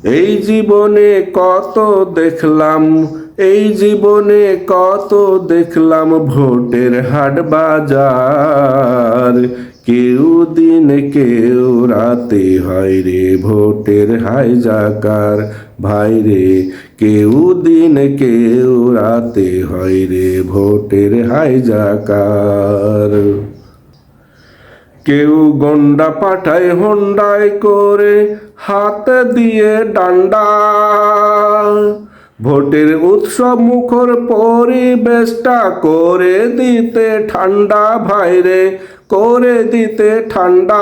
এই জীবনে কত দেখলাম, এই জীবনে কত দেখলাম ভোটের হাট বাজার। কেউ দিন কেউ রাতে হয় রে ভোটের হাইজাকার। ভাই রে কেউ দিন কেউ রাতে হয় রে ভোটের হাইজাকার। কেউ গন্ডা পাঠায় হোন্ডায় করে, হাতে দিয়ে ডান্ডা। ভোটের উৎসব মুখর পরিবেশটা করে দিতে ঠান্ডা। ভাইরে করে দিতে ঠান্ডা।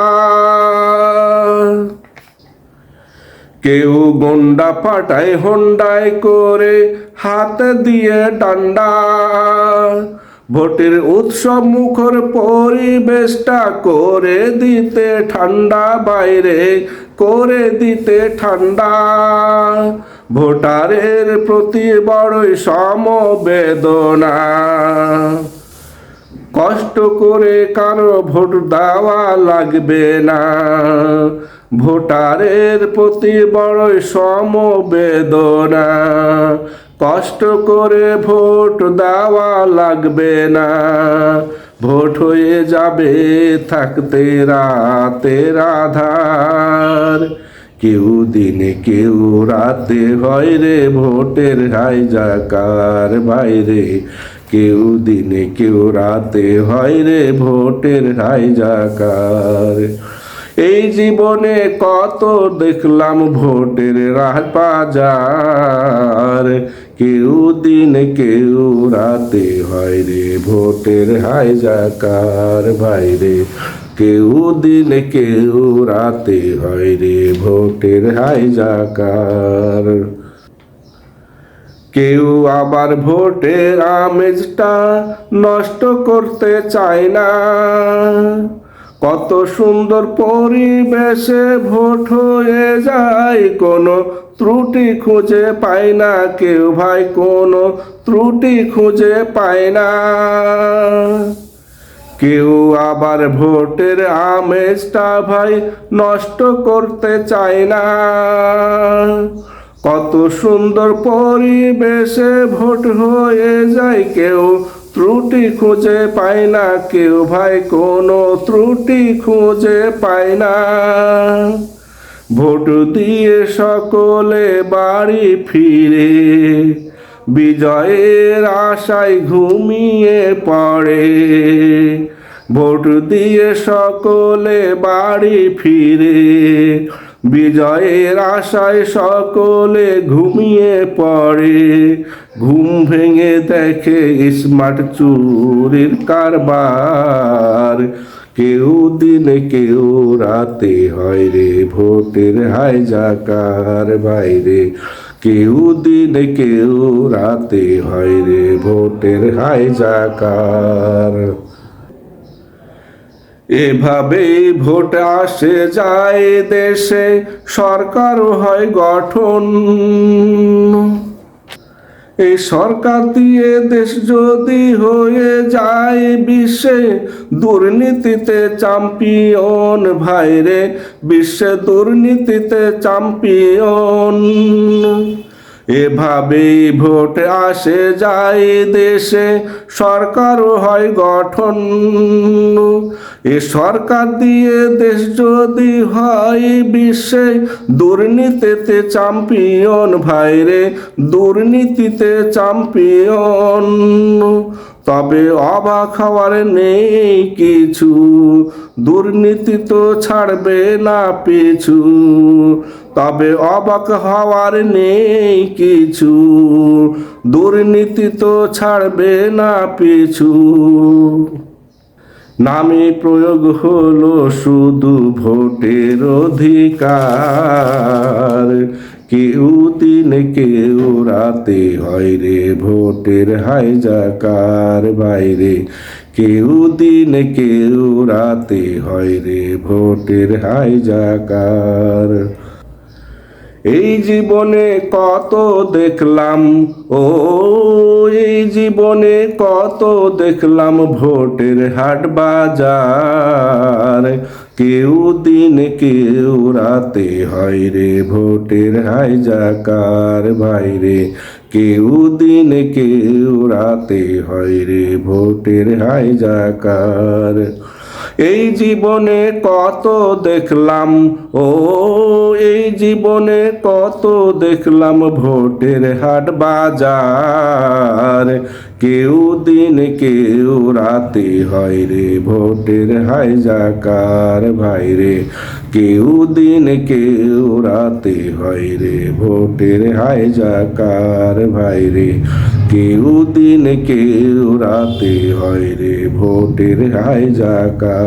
কেউ গন্ডা পাঠায় হোন্ডায় করে, হাতে দিয়ে ডান্ডা। ভোটের উৎসব মুখর পরিবেশটা করে দিতে ঠান্ডা। বাইরে করে দিতে ঠান্ডা। ভোটারের প্রতি বড়ই সমবেদনা। কষ্ট করে কারো ভোট দেওয়া লাগবে না। ভোটারের প্রতি বড়ই সমবেদনা। কষ্ট করে ভোট দেওয়া লাগবে না। ভোট হয়ে যাবে থাকতে রাতের আধার। কেউ দিনে কেউ রাতে হয় রে ভোটের হাইজাকার। বাইরে কেউ দিনে কেউ রাতে হয় রে ভোটের হাইজাকার। এই জীবনে কত দেখলাম ভোটের বাজার। কেউ দিন কেউ রাতে হয় রে ভোটের হাইজাকার। বাইরে কেউ দিন কেউ রাতে হয় রে ভোটের হাইজাকার। কেউ আবার ভোটের আমেজটা নষ্ট করতে চায় না। কত সুন্দর পরিবেশে ভোট হয়ে যায়, কোনো ত্রুটি খুঁজে পায় না কেউ। ভাই কোনো ত্রুটি খুঁজে পায় না। কেউ আবার ভোটের আমেজটা ভাই নষ্ট করতে চায় না। কত সুন্দর পরিবেশে ভোট হয়ে যায়, কেউ ত্রুটি খুঁজে পায় না কেউ। ভাই কোনো ত্রুটি খুঁজে পায় না। ভোট দিয়ে সকলে বাড়ি ফিরে, বিজয়ের আশায় ঘুমিয়ে পড়ে। ভোট দিয়ে সকলে বাড়ি ফিরে, বিজয়ের আশায় সকলে ঘুমিয়ে পড়ে। ঘুম ভেঙে দেখে স্মার্ট চুরির কারবার। কেউ দিনে কেউ রাতে হয় রে ভোটের হাইজাকার। বাইরে কেউ দিনে কেউ রাতে হয় রে ভোটের হাইজাকার। এভাবেই ভোট আসে যায় দেশে, সরকারও হয় গঠন। এই সরকার দিয়ে দেশ যদি হয়ে যায় বিশ্বে দুর্নীতিতে চ্যাম্পিয়ন। ভাইরে বিশ্বে দুর্নীতিতে চ্যাম্পিয়ন। এভাবেই ভোট আসে যায় দেশে, সরকারও হয় গঠন। এ সরকার দিয়ে দেশ যদি হয় বিশ্বে দুর্নীতিতে চ্যাম্পিয়ন। ভাইরে দুর্নীতিতে চ্যাম্পিয়ন। তবে অবাক হওয়ার নেই কিছু, দুর্নীতি তো ছাড়বে না পিছু। তবে অবাক হওয়ার নেই কিছু, দুর্নীতি তো ছাড়বে না পিছু। নামে প্রয়োগ হলো শুধু ভোটের অধিকার। কেউ দিনে কেউ রাতে হয় রে ভোটের হাইজাকার। বাইরে কেউ দিনে কেউ রাতে হয় রে ভোটের হাইজাকার। এই জীবনে কত দেখলাম, ও এই জীবনে কত দেখলাম ভোটের হাট বাজার। কেউ দিন কেউ রাতে হয় রে ভোটের হাইজাকার ভাই রে, কেউ দিন কেউ রাতে হয় রে ভোটের হাইজাকার। এই জীবনে কত দেখলাম, ও এই জীবনে কত দেখলাম ভোটের হাট বাজার, কেউ দিন কেউ রাতে হয় রে ভোটের হাইজাকার ভাই রে, কেউ দিন কেউ রাতে হয় রে ভোটের হাইজাকার ভাই রে, কেউ দিন কেউ রাতে হয় রে ভোটের হাইজাকার।